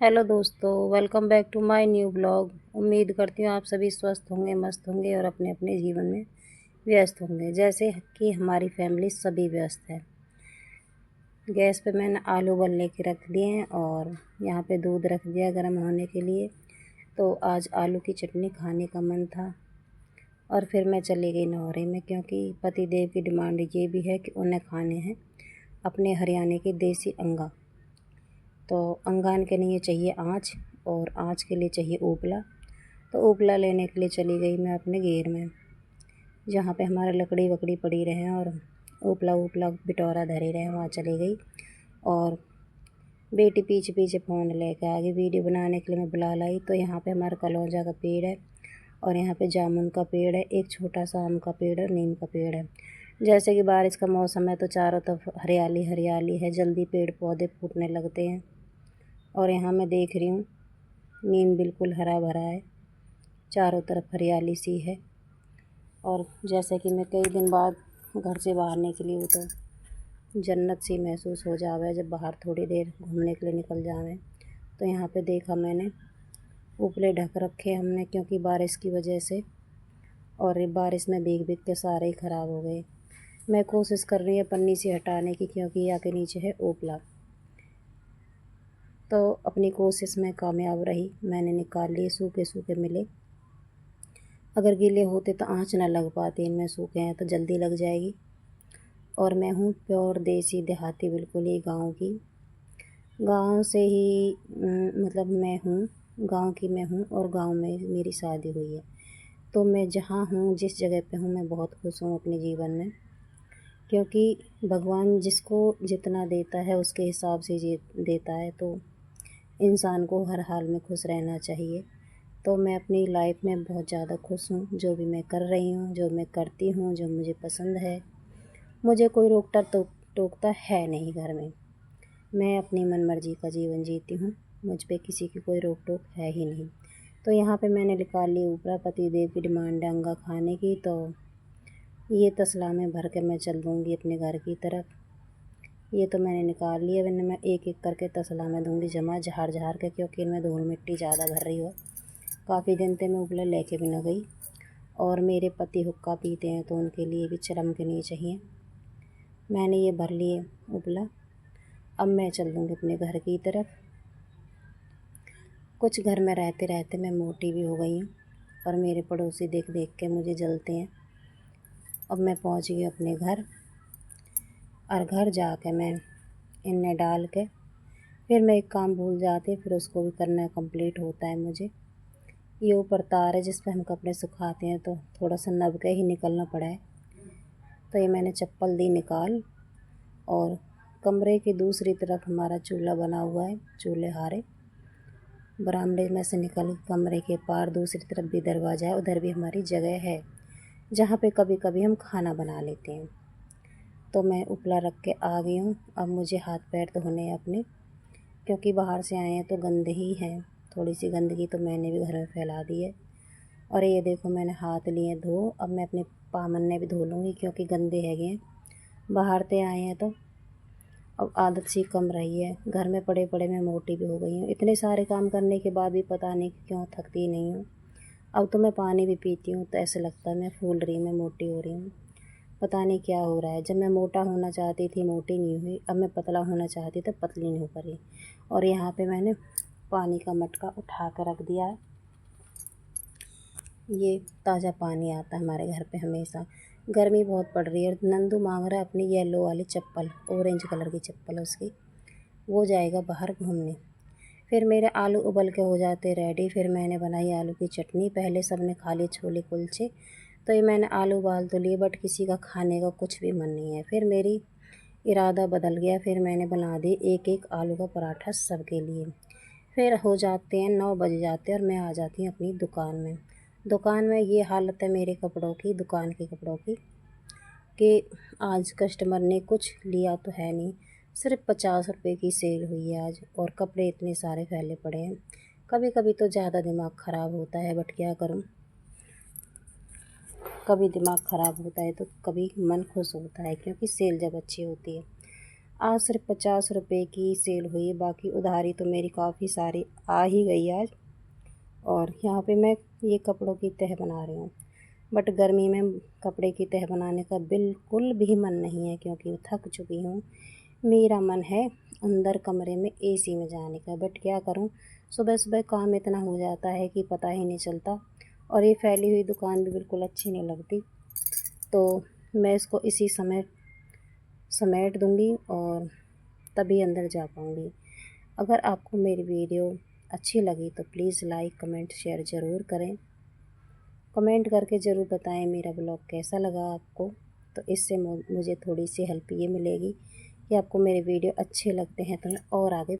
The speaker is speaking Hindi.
हेलो दोस्तों, welcome back to my new blog. उम्मीद करती हूँ आप सभी स्वस्थ होंगे, मस्त होंगे और अपने अपने जीवन में व्यस्त होंगे, जैसे कि हमारी फैमिली सभी व्यस्त है। गैस पे मैंने आलू उबलने के रख दिए हैं और यहाँ पे दूध रख दिया गर्म होने के लिए। तो आज आलू की चटनी खाने का मन था और फिर मैं चली गई नौरे में, क्योंकि पति देव की डिमांड ये भी है कि उन्हें खाने हैं अपने हरियाणा के देसी अंगा। तो अंगान के लिए चाहिए आँच और आँच के लिए चाहिए उपला। तो उपला लेने के लिए चली गई मैं अपने घेर में, जहाँ पे हमारा लकड़ी वकड़ी पड़ी रहे और उपला उपला बिटोरा धरे रहे, वहाँ चली गई। और बेटी पीछे पीछे फ़ोन लेकर आ गई, वीडियो बनाने के लिए मैं बुला लाई। तो यहाँ पे हमारा कलौंजा का पेड़ है और यहाँ पे जामुन का पेड़ है, एक छोटा सा आम का पेड़ और नीम का पेड़ है। जैसे कि बारिश का मौसम है तो चारों तरफ हरियाली हरियाली है, जल्दी पेड़ पौधे फूटने लगते हैं। और यहाँ मैं देख रही हूँ नीम बिल्कुल हरा भरा है, चारों तरफ हरियाली सी है। और जैसे कि मैं कई दिन बाद घर से बाहर निकली हूँ तो जन्नत सी महसूस हो जावे जब बाहर थोड़ी देर घूमने के लिए निकल जावे। तो यहाँ पे देखा मैंने उपले ढक रखे हमने, क्योंकि बारिश की वजह से, और ये बारिश में भीग भीग के सारे ही ख़राब हो गए। मैं कोशिश कर रही हूँ पन्नी से हटाने की, क्योंकि यहाँ के नीचे है उपला। तो अपनी कोशिश में कामयाब रही, मैंने निकाल लिए। सूखे सूखे मिले, अगर गीले होते तो आँच ना लग पाती, इनमें सूखे हैं तो जल्दी लग जाएगी। और मैं हूँ प्योर देसी देहाती, बिल्कुल ही गाँव की, गाँव से ही मतलब मैं हूँ गाँव की, मैं हूँ और गाँव में मेरी शादी हुई है। तो मैं जहाँ हूँ, जिस जगह पे हूँ, मैं बहुत खुश हूँ अपने जीवन में, क्योंकि भगवान जिसको जितना देता है उसके हिसाब से देता है। तो इंसान को हर हाल में खुश रहना चाहिए। तो मैं अपनी लाइफ में बहुत ज़्यादा खुश हूँ, जो भी मैं कर रही हूँ, जो मैं करती हूँ, जो मुझे पसंद है। मुझे कोई रोकता टोकता है नहीं घर में। मैं अपनी मनमर्जी का जीवन जीती हूँ, मुझ पे किसी की कोई रोक टोक है ही नहीं। तो यहाँ पे मैंने निकाल ली ऊपरा, पति देव की डिमांड है अंगा खाने की। तो ये तसला में भर के मैं चल दूँगी अपने घर की तरफ। ये तो मैंने निकाल लिया, वरना मैं एक एक करके तसला में दूँगी जमा, झाड़ झाड़ के, क्योंकि इनमें धूल मिट्टी ज़्यादा भर रही हो। काफ़ी दिन से मैं उपला लेके भी न गई। और मेरे पति हुक्का पीते हैं तो उनके लिए भी चरम के नहीं चाहिए। मैंने ये भर लिए उपला, अब मैं चल दूँगी अपने घर की तरफ। कुछ घर में रहते रहते मैं मोटी भी हो गई हूँ और मेरे पड़ोसी देख देख के मुझे जलते हैं। अब मैं पहुँच गई अपने घर, और घर जाके मैं इन्हें डाल के फिर मैं एक काम भूल जाती, फिर उसको भी करना कंप्लीट होता है मुझे। ये ऊपर तार है जिस पे हम कपड़े सुखाते हैं, तो थोड़ा सा नब के ही निकलना पड़ा है। तो ये मैंने चप्पल दी निकाल, और कमरे की दूसरी तरफ हमारा चूल्हा बना हुआ है, चूल्हे हारे। बरामदे में से निकल कमरे के पार दूसरी तरफ भी दरवाज़ा है, उधर भी हमारी जगह है जहाँ पे कभी कभी हम खाना बना लेते हैं। तो मैं उपला रख के आ गई हूँ। अब मुझे हाथ पैर धोने हैं अपने, क्योंकि बाहर से आए हैं तो गंदे ही हैं। थोड़ी सी गंदगी तो मैंने भी घर में फैला दी है। और ये देखो मैंने हाथ लिए धो, अब मैं अपने पामन्ने भी धो लूँगी, क्योंकि गंदे हैगे हैं। बाहर से आए हैं तो अब आदत सी कम रही है, घर में पड़े पड़े मैं मोटी भी हो गई हूँ। इतने सारे काम करने के बाद भी पता नहीं क्यों थकती नहीं हूँ। अब तो मैं पानी भी पीती हूँ तो ऐसे लगता है मैं फूल रही, मैं मोटी हो रही हूँ। पता नहीं क्या हो रहा है। जब मैं मोटा होना चाहती थी मोटी नहीं हुई, अब मैं पतला होना चाहती तो पतली नहीं हो पा रही। और यहाँ पे मैंने पानी का मटका उठा कर रख दिया है। ये ताज़ा पानी आता है हमारे घर पे हमेशा। गर्मी बहुत पड़ रही है, नंदू मांग रहा है अपनी येलो वाली चप्पल, ऑरेंज कलर की चप्पल उसकी। वो जाएगा बाहर घूमने। फिर मेरे आलू उबल के हो जाते रेडी। फिर मैंने बनाई आलू की चटनी। पहले सबने खा लिए छोले कुलचे, तो ये मैंने आलू उबाल तो लिए, बट किसी का खाने का कुछ भी मन नहीं है। फिर मेरी इरादा बदल गया, फिर मैंने बना दी एक एक आलू का पराठा सबके लिए। फिर हो जाते हैं 9 बज जाते हैं और मैं आ जाती हूँ अपनी दुकान में। दुकान में ये हालत है मेरे कपड़ों की, दुकान के कपड़ों की, कि आज कस्टमर ने कुछ लिया तो है नहीं। सिर्फ 50 रुपये की सेल हुई है आज, और कपड़े इतने सारे फैले पड़े हैं। कभी कभी तो ज़्यादा दिमाग ख़राब होता है, बट क्या करूँ। कभी दिमाग ख़राब होता है तो कभी मन खुश होता है, क्योंकि सेल जब अच्छी होती है। आज सिर्फ 50 रुपये की सेल हुई, बाकी उधारी तो मेरी काफ़ी सारी आ ही गई आज। और यहाँ पे मैं ये कपड़ों की तह बना रही हूँ, बट गर्मी में कपड़े की तह बनाने का बिल्कुल भी मन नहीं है, क्योंकि थक चुकी हूँ। मेरा मन है अंदर कमरे में एसी में जाने का, बट क्या करूँ, सुबह सुबह काम इतना हो जाता है कि पता ही नहीं चलता। और ये फैली हुई दुकान भी बिल्कुल अच्छी नहीं लगती, तो मैं इसको इसी समय समेट दूँगी और तभी अंदर जा पाऊँगी। अगर आपको मेरी वीडियो अच्छी लगी तो प्लीज़ लाइक कमेंट शेयर ज़रूर करें। कमेंट करके ज़रूर बताएं मेरा ब्लॉग कैसा लगा आपको, तो इससे मुझे थोड़ी सी हेल्प ये मिलेगी कि आपको मेरे वीडियो अच्छे लगते हैं तो मैं और आगे